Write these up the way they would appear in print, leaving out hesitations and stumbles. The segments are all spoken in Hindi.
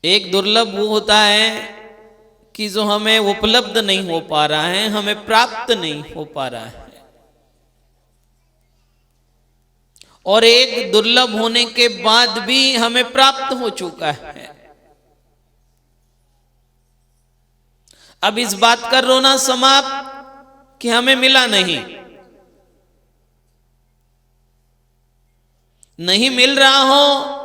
एक दुर्लभ वो होता है कि जो हमें उपलब्ध नहीं हो पा रहा है, हमें प्राप्त नहीं हो पा रहा है, और एक दुर्लभ होने के बाद भी हमें प्राप्त हो चुका है। अब इस बात का रोना समाप्त कि हमें मिला नहीं, नहीं मिल रहा हो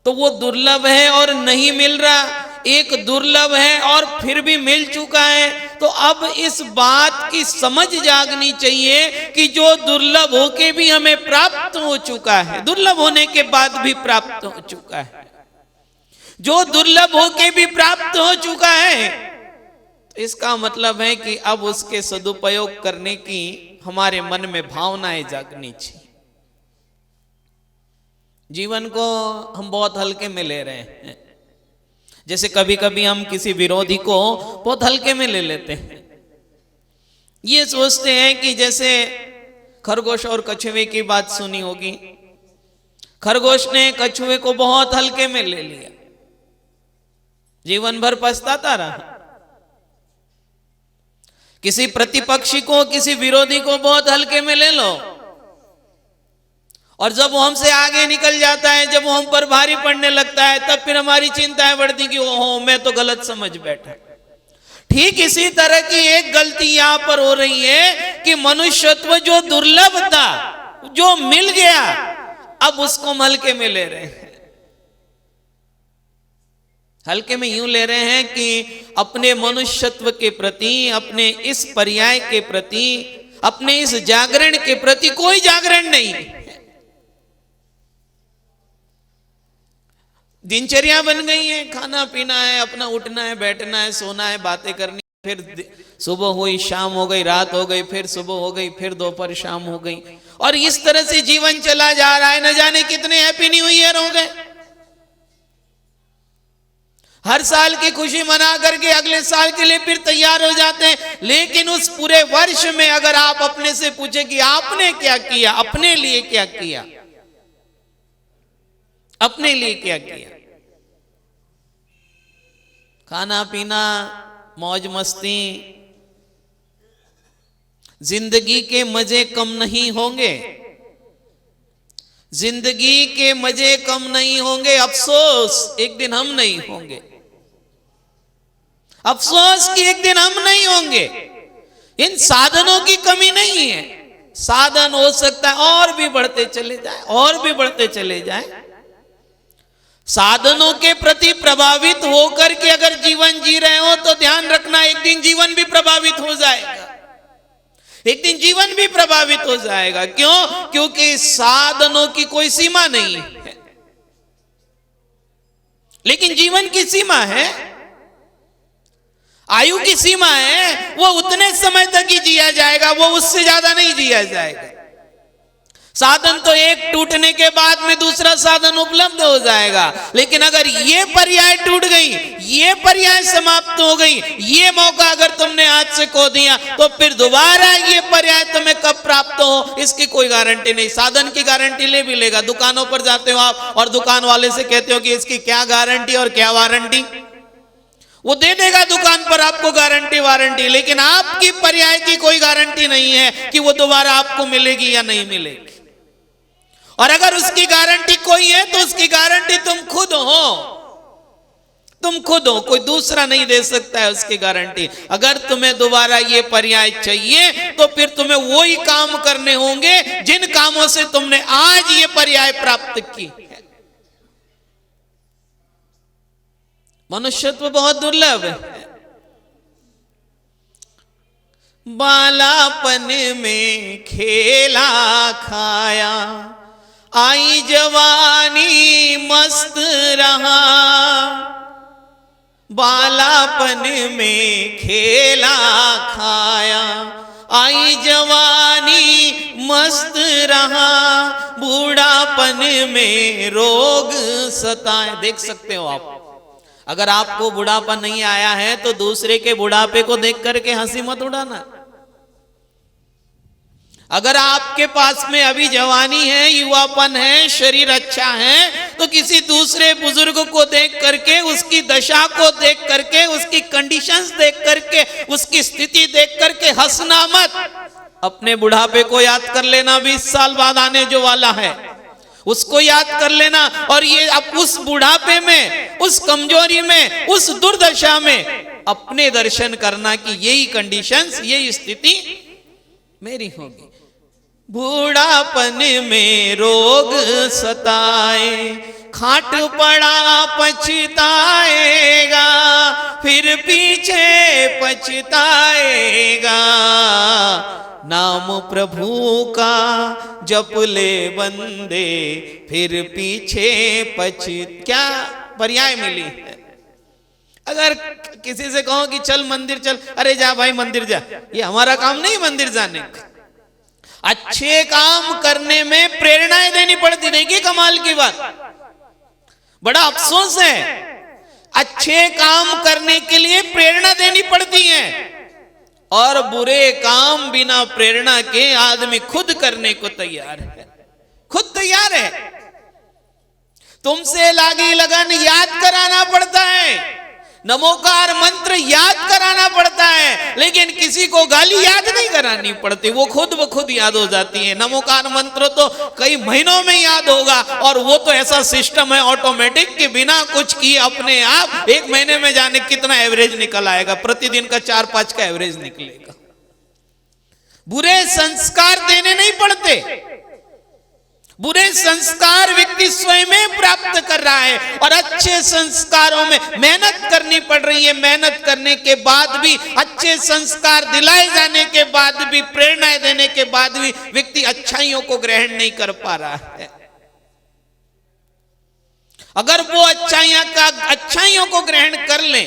तो वो दुर्लभ है, और नहीं मिल रहा एक दुर्लभ है और फिर भी मिल चुका है। तो अब इस बात की समझ जागनी चाहिए कि जो दुर्लभ होके भी हमें प्राप्त हो चुका है, दुर्लभ होने के बाद भी प्राप्त हो चुका है, जो दुर्लभ होके भी प्राप्त हो चुका है, तो इसका मतलब है कि अब उसके सदुपयोग करने की हमारे मन में भावनाएं जागनी चाहिए। जीवन को हम बहुत हल्के में ले रहे हैं। जैसे कभी कभी हम किसी विरोधी को बहुत हल्के में ले लेते हैं, ये सोचते हैं कि जैसे खरगोश और कछुए की बात सुनी होगी, खरगोश ने कछुए को बहुत हल्के में ले लिया, जीवन भर पछताता रहा। किसी प्रतिपक्षी को, किसी विरोधी को बहुत हल्के में ले लो, और जब वो हमसे आगे निकल जाता है, जब वो हम पर भारी पड़ने लगता है, तब फिर हमारी चिंताएं बढ़ती कि ओहो मैं तो गलत समझ बैठा। ठीक इसी तरह की एक गलती यहां पर हो रही है कि मनुष्यत्व जो दुर्लभ था, जो मिल गया, अब उसको हम हल्के में ले रहे हैं। हल्के में यूं ले रहे हैं कि अपने मनुष्यत्व के प्रति, अपने इस पर्याय के प्रति, अपने इस जागरण के प्रति कोई जागरण नहीं। दिनचर्या बन गई है, खाना पीना है, अपना उठना है, बैठना है, सोना है, बातें करनी, फिर सुबह हुई, शाम हो गई, रात हो गई, फिर सुबह हो गई, फिर दोपहर शाम हो गई, और इस तरह से जीवन चला जा रहा है। न जाने कितने हैप्पी न्यू ईयर हो गए, हर साल की खुशी मना करके अगले साल के लिए फिर तैयार हो जाते हैं। लेकिन उस पूरे वर्ष में अगर आप अपने से पूछे कि आपने क्या किया, अपने लिए क्या किया, अपने लिए क्या किया, खाना पीना, मौज मस्ती, जिंदगी के मजे कम नहीं होंगे, जिंदगी के मजे कम नहीं होंगे। अफसोस एक दिन हम नहीं होंगे, अफसोस कि एक दिन हम नहीं होंगे। इन साधनों की कमी नहीं है, साधन हो सकता है और भी बढ़ते चले जाए, और भी बढ़ते चले जाए। साधनों के प्रति प्रभावित होकर के अगर जीवन जी रहे हो तो ध्यान रखना, एक दिन जीवन भी प्रभावित हो जाएगा, एक दिन जीवन भी प्रभावित हो जाएगा। क्यों? क्योंकि साधनों की कोई सीमा नहीं है, लेकिन जीवन की सीमा है, आयु की सीमा है। वो उतने समय तक ही जिया जाएगा, वो उससे ज्यादा नहीं जिया जाएगा। साधन तो एक टूटने के बाद में दूसरा साधन उपलब्ध हो जाएगा, लेकिन अगर ये पर्याय टूट गई, ये पर्याय समाप्त हो गई, ये मौका अगर तुमने हाथ से खो दिया, तो फिर दोबारा ये पर्याय तुम्हें कब प्राप्त हो इसकी कोई गारंटी नहीं। साधन की गारंटी ले भी लेगा, दुकानों पर जाते हो आप और दुकान वाले से कहते हो कि इसकी क्या गारंटी और क्या वारंटी, वो दे देगा दुकान पर आपको गारंटी वारंटी, लेकिन आपकी पर्याय की कोई गारंटी नहीं है कि वो दोबारा आपको मिलेगी या नहीं मिलेगी। और अगर उसकी गारंटी कोई है तो उसकी गारंटी तुम खुद हो, तुम खुद हो, कोई दूसरा नहीं दे सकता है उसकी गारंटी। अगर तुम्हें दोबारा ये पर्याय चाहिए तो फिर तुम्हें वही काम करने होंगे जिन कामों से तुमने आज ये पर्याय प्राप्त की है। मनुष्यत्व बहुत दुर्लभ है। बालापन में खेला खाया, आई जवानी मस्त रहा, बालापन में खेला खाया, आई जवानी मस्त रहा, बूढ़ापन में रोग सताए। देख सकते हो आप, अगर आपको बुढ़ापा नहीं आया है तो दूसरे के बुढ़ापे को देख करके हंसी मत उड़ाना। अगर आपके पास में अभी जवानी है, युवापन है, शरीर अच्छा है, तो किसी दूसरे बुजुर्ग को देख करके, उसकी दशा को देख करके, उसकी कंडीशंस देख करके, उसकी स्थिति देख करके हंसना मत। अपने बुढ़ापे को याद कर लेना, 20 साल बाद आने जो वाला है उसको याद कर लेना। और ये अब उस बुढ़ापे में, उस कमजोरी में, उस दुर्दशा में अपने दर्शन करना कि यही कंडीशंस, यही स्थिति मेरी होगी। बूढ़ापन में रोग सताए, खाट पड़ा पछताएगा, फिर पीछे पछताएगा। नाम प्रभु का जप ले बंदे, फिर पीछे क्या पर्याय मिली है। अगर किसी से कहो कि चल मंदिर चल, अरे जा भाई मंदिर जा, ये हमारा काम नहीं मंदिर जाने का। अच्छे काम करने में प्रेरणाएं देनी पड़ती, देखिए कमाल की बात, बड़ा अफसोस है। अच्छे काम करने के लिए प्रेरणा देनी पड़ती है, और बुरे काम बिना प्रेरणा के आदमी खुद करने को तैयार है, खुद तैयार है। तुमसे लागी लगन याद कराना पड़ता है, नमोकार मंत्र याद कराना पड़ता है, लेकिन किसी को गाली याद नहीं करानी पड़ती, वो खुद ब खुद याद हो जाती है। नमोकार मंत्र तो कई महीनों में याद होगा, और वो तो ऐसा सिस्टम है ऑटोमेटिक कि बिना कुछ किए अपने आप 1 महीने में जाने कितना एवरेज निकल आएगा, प्रतिदिन का 4-5 का एवरेज निकलेगा। बुरे संस्कार देने नहीं पड़ते, बुरे संस्कार व्यक्ति स्वयं प्राप्त कर रहा है, और अच्छे संस्कारों में मेहनत करनी पड़ रही है। मेहनत करने के बाद भी, अच्छे संस्कार दिलाए जाने के बाद भी, प्रेरणाएं देने के बाद भी व्यक्ति अच्छाइयों को ग्रहण नहीं कर पा रहा है। अगर वो अच्छाइयों को ग्रहण कर ले,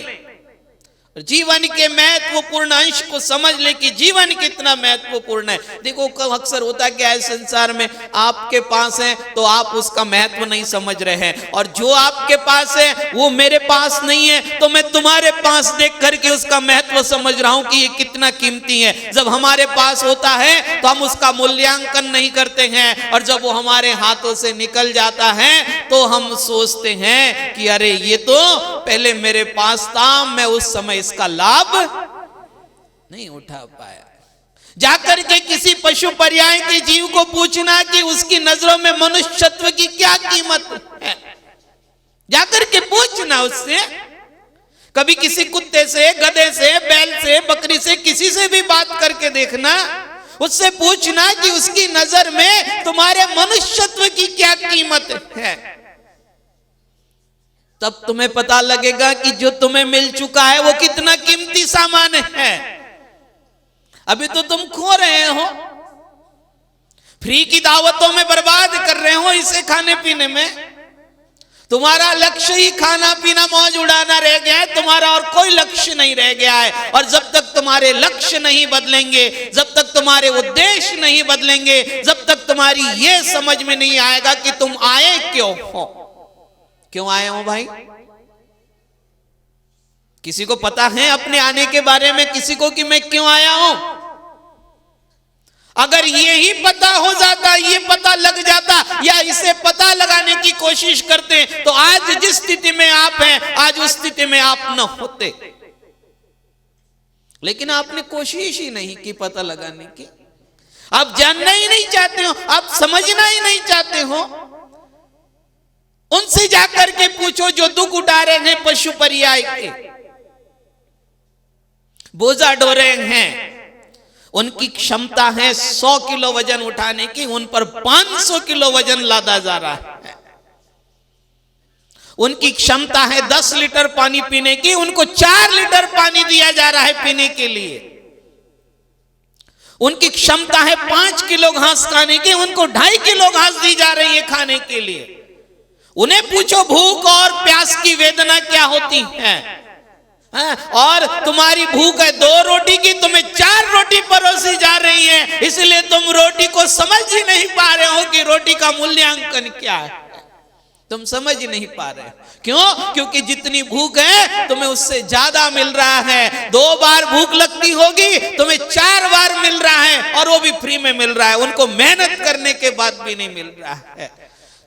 जीवन के महत्वपूर्ण अंश को समझ ले कि जीवन कितना महत्वपूर्ण है। देखो अक्सर होता क्या है संसार में, आपके पास है तो आप उसका महत्व नहीं समझ रहे हैं, और जो आपके पास है वो मेरे पास नहीं है, तो मैं तुम्हारे पास देख करके उसका महत्व समझ रहा हूं कि ये कितना कीमती है। जब हमारे पास होता है तो हम उसका मूल्यांकन नहीं करते हैं, और जब वो हमारे हाथों से निकल जाता है तो हम सोचते हैं कि अरे ये तो पहले मेरे पास था, मैं उस समय इसका लाभ नहीं उठा पाया। जाकर के किसी पशु पर्याय के जीव को पूछना कि उसकी नजरों में मनुष्यत्व की क्या कीमत है, जाकर के पूछना उससे। कभी किसी कुत्ते से, गधे से, बैल से, बकरी से, किसी से भी बात करके देखना, उससे पूछना कि उसकी नजर में तुम्हारे मनुष्यत्व की क्या कीमत है। तब तुम्हें पता लगेगा कि जो तुम्हें मिल चुका है वो कितना कीमती सामान है। अभी तो तुम खो रहे हो, फ्री की दावतों में बर्बाद कर रहे हो इसे खाने पीने में। तुम्हारा लक्ष्य ही खाना पीना मौज उड़ाना रह गया है, तुम्हारा और कोई लक्ष्य नहीं रह गया है। और जब तक तुम्हारे लक्ष्य नहीं बदलेंगे, जब तक तुम्हारे उद्देश्य नहीं बदलेंगे, जब तक तुम्हारी ये समझ में नहीं आएगा कि तुम आए क्यों हो। क्यों आए हो भाई? किसी को पता है अपने आने के बारे में, किसी को कि मैं क्यों आया हूं? अगर ये ही पता हो जाता, ये पता लग जाता, या इसे पता लगाने की कोशिश करते, तो आज जिस स्थिति में आप हैं, आज उस स्थिति में आप न होते। लेकिन आपने कोशिश ही नहीं की पता लगाने की, आप जानना ही नहीं चाहते हो, आप समझना ही नहीं चाहते हो। उनसे जाकर के पूछो जो दुख उठा रहे हैं पशु पर्याय के, बोझा ढो रहे हैं, उनकी क्षमता है 100 किलो वजन उठाने की, उन पर 500 किलो वजन लादा जा रहा है। उनकी क्षमता है 10 लीटर पानी पीने की, उनको 4 लीटर पानी दिया जा रहा है पीने के लिए। उनकी क्षमता है 5 किलो घास खाने की, उनको 2.5 किलो घास दी जा रही है खाने के लिए। उन्हें पूछो भूख और प्यास की वेदना क्या होती है, और तुम्हारी भूख है 2 रोटी की, तुम्हें 4 रोटी परोसी जा रही है, इसलिए तुम रोटी को समझ ही नहीं पा रहे हो कि रोटी का मूल्यांकन क्या है। तुम समझ नहीं पा रहे। क्यों? क्योंकि जितनी भूख है तुम्हें उससे ज्यादा मिल रहा है। 2 बार भूख लगती होगी, तुम्हें 4 बार मिल रहा है, और वो भी फ्री में मिल रहा है, उनको मेहनत करने के बाद भी नहीं मिल रहा है।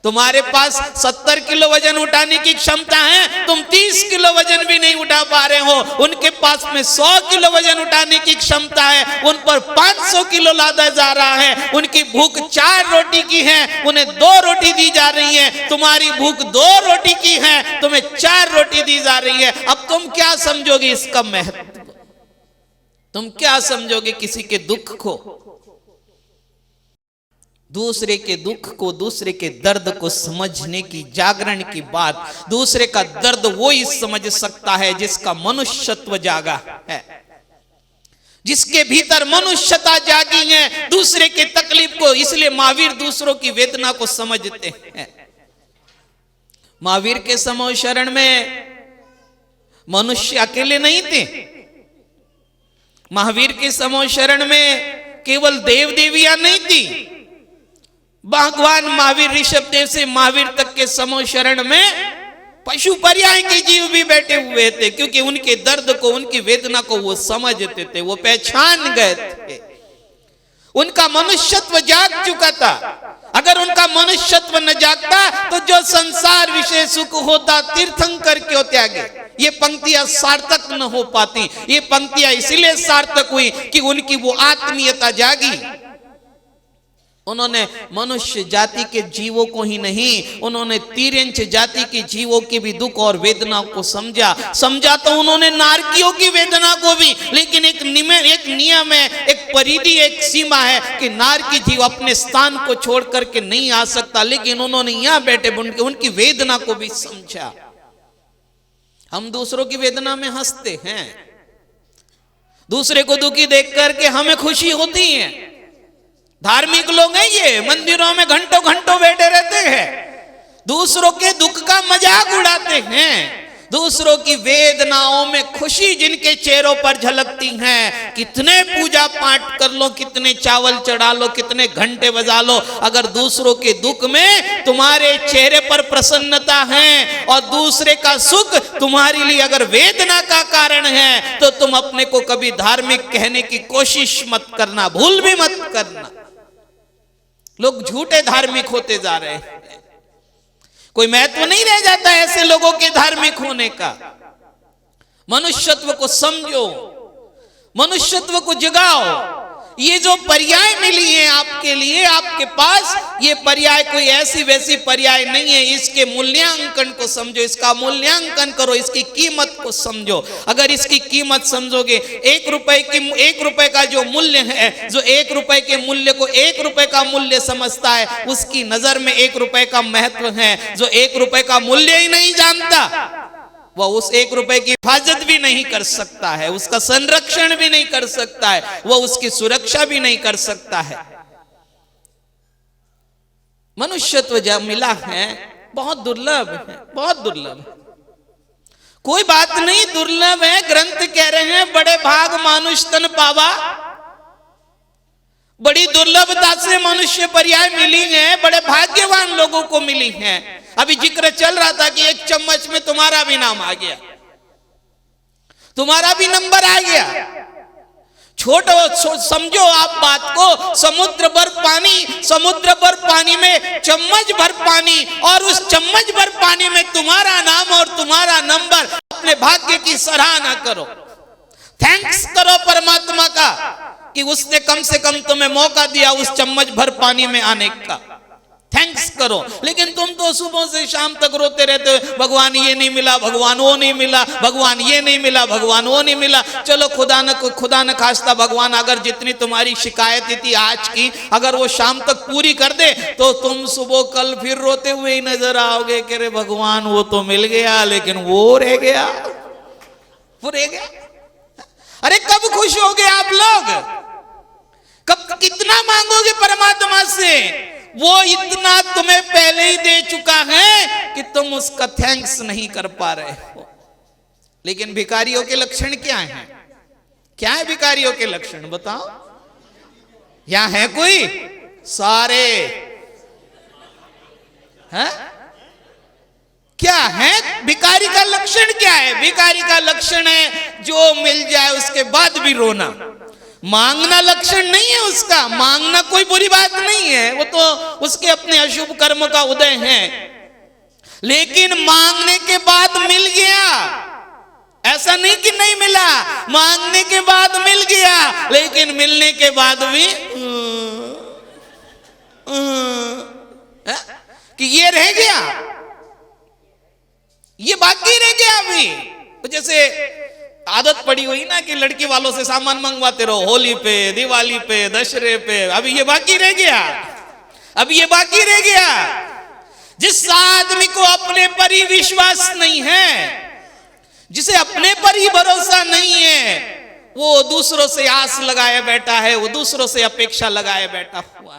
तुम्हारे पास 70 किलो वजन उठाने की क्षमता है, तुम 30 किलो वजन भी नहीं उठा पा रहे हो। उनके पास में 100 किलो वजन उठाने की क्षमता है, उन पर 500 किलो लादा जा रहा है। उनकी भूख 4 रोटी की है, उन्हें 2 रोटी दी जा रही है। तुम्हारी भूख 2 रोटी की है, तुम्हें 4 रोटी दी जा रही है। अब तुम क्या समझोगे इसका महत्व? तुम क्या समझोगे किसी के दुख को? दूसरे के दुख को, दूसरे के दर्द को समझने की, जागरण की बात, दूसरे का दर्द वो ही समझ सकता है जिसका मनुष्यत्व जागा है, जिसके भीतर मनुष्यता जागी है, दूसरे के तकलीफ को। इसलिए महावीर दूसरों की वेदना को समझते हैं। महावीर के समूह शरण में मनुष्य अकेले नहीं थे। महावीर के समूह शरण में केवल देव देवियां नहीं थी। भगवान महावीर ऋषभ देव से महावीर तक के समूह शरण में पशु पर्याय के जीव भी बैठे हुए थे, क्योंकि उनके दर्द को, उनकी वेदना को वो समझते थे, वो पहचान गए थे। उनका मनुष्यत्व जाग चुका था। अगर उनका मनुष्यत्व न जागता तो जो संसार विषय सुख होता तीर्थंकर क्यों त्यागे। ये पंक्तियां सार्थक न हो पाती। ये पंक्तियां इसलिए सार्थक हुई कि उनकी वो आत्मीयता जागी। उन्होंने मनुष्य जाति के जीवों को ही नहीं, उन्होंने तिर्यंच जाति के जीवों की भी दुख और वेदना को समझा तो उन्होंने नारकियों की वेदना को भी। लेकिन एक नियम है, एक परिधि, एक सीमा है कि नारकी जीव अपने स्थान को छोड़ करके नहीं आ सकता। लेकिन उन्होंने यहां बैठे उनकी वेदना को भी समझा। हम दूसरों की वेदना में हंसते हैं, दूसरे को दुखी देख करके हमें खुशी होती है। धार्मिक लोग हैं ये, मंदिरों में घंटों घंटों बैठे रहते हैं, दूसरों के दुख का मजाक उड़ाते हैं। दूसरों की वेदनाओं में खुशी जिनके चेहरों पर झलकती हैं। कितने पूजा पाठ कर लो, कितने चावल चढ़ा लो, कितने घंटे बजा लो, अगर दूसरों के दुख में तुम्हारे चेहरे पर प्रसन्नता है और दूसरे का सुख तुम्हारे लिए अगर वेदना का कारण है, तो तुम अपने को कभी धार्मिक कहने की कोशिश मत करना, भूल भी मत करना। लोग झूठे धार्मिक होते जा रहे हैं। कोई महत्व नहीं रह जाता ऐसे लोगों के धार्मिक होने का। मनुष्यत्व को समझो, मनुष्यत्व को जगाओ। ये जो पर्याय मिली है आपके लिए, आपके पास, ये पर्याय कोई ऐसी वैसी पर्याय नहीं है। इसके मूल्यांकन को समझो, इसका मूल्यांकन करो, इसकी कीमत को समझो। अगर इसकी कीमत समझोगे, 1 रुपए का जो मूल्य है, जो 1 रुपए के मूल्य को 1 रुपए का मूल्य समझता है, उसकी नजर में 1 रुपए का महत्व है। जो 1 रुपए का मूल्य ही नहीं जानता, वह उस 1 रुपए की हिफाजत भी नहीं कर सकता है, उसका संरक्षण भी नहीं कर सकता है, वह उसकी सुरक्षा भी नहीं कर सकता है। मनुष्यत्व जब मिला है बहुत दुर्लभ है, बहुत दुर्लभ है। कोई बात नहीं, दुर्लभ है। ग्रंथ कह रहे हैं बड़े भाग मानुष तन पावा। बड़ी दुर्लभता से मनुष्य पर्याय मिली है, बड़े भाग्यवान लोगों को मिली है। अभी जिक्र चल रहा था कि 1 चम्मच में तुम्हारा भी नाम आ गया, तुम्हारा भी नंबर आ गया। छोटो समझो आप बात को, समुद्र भर पानी में चम्मच भर पानी, और उस चम्मच भर पानी में तुम्हारा नाम और तुम्हारा नंबर। अपने भाग्य की सराहना करो, थैंक्स करो परमात्मा का कि उसने कम से कम तुम्हें मौका दिया उस चम्मच भर पानी में आने का। थैंक्स करो। लेकिन तुम तो सुबह से शाम तक रोते रहते हो, भगवान ये नहीं मिला, भगवान वो नहीं मिला, भगवान ये नहीं मिला, भगवान वो नहीं मिला। चलो खुदा न खास्ता भगवान अगर जितनी तुम्हारी शिकायत थी आज की, अगर वो शाम तक पूरी कर दे, तो तुम सुबह कल फिर रोते हुए ही नजर आओगे कि अरे भगवान वो तो मिल गया, लेकिन वो रह गया, वो रह गया। अरे कब खुश होगे आप लोग? कब कितना मांगोगे परमात्मा से? वो इतना तुम्हें पहले ही दे चुका है कि तुम उसका थैंक्स नहीं कर पा रहे हो। लेकिन भिखारियों के लक्षण क्या हैं? क्या है भिखारियों के लक्षण बताओ? यहां है कोई? सारे हैं? क्या है भिखारी का लक्षण? क्या है भिखारी का लक्षण? है जो मिल जाए उसके बाद भी रोना। मांगना लक्षण नहीं है उसका, मांगना कोई बुरी बात नहीं है, वो तो उसके अपने अशुभ कर्म का उदय है। लेकिन मांगने के बाद मिल गया, ऐसा नहीं कि नहीं मिला, मांगने के बाद मिल गया, लेकिन मिलने के बाद भी कि ये रह गया, ये बाकी रह गया अभी। तो जैसे आदत पड़ी हुई ना कि लड़की वालों से सामान मंगवाते रहो, होली पे, दिवाली पे, दशहरे पे, अभी ये बाकी रह गया, अभी ये बाकी रह गया। जिस आदमी को अपने पर ही विश्वास नहीं है, जिसे अपने पर ही भरोसा नहीं है, वो दूसरों से आस लगाए बैठा है, वो दूसरों से अपेक्षा लगाए बैठा हुआ है।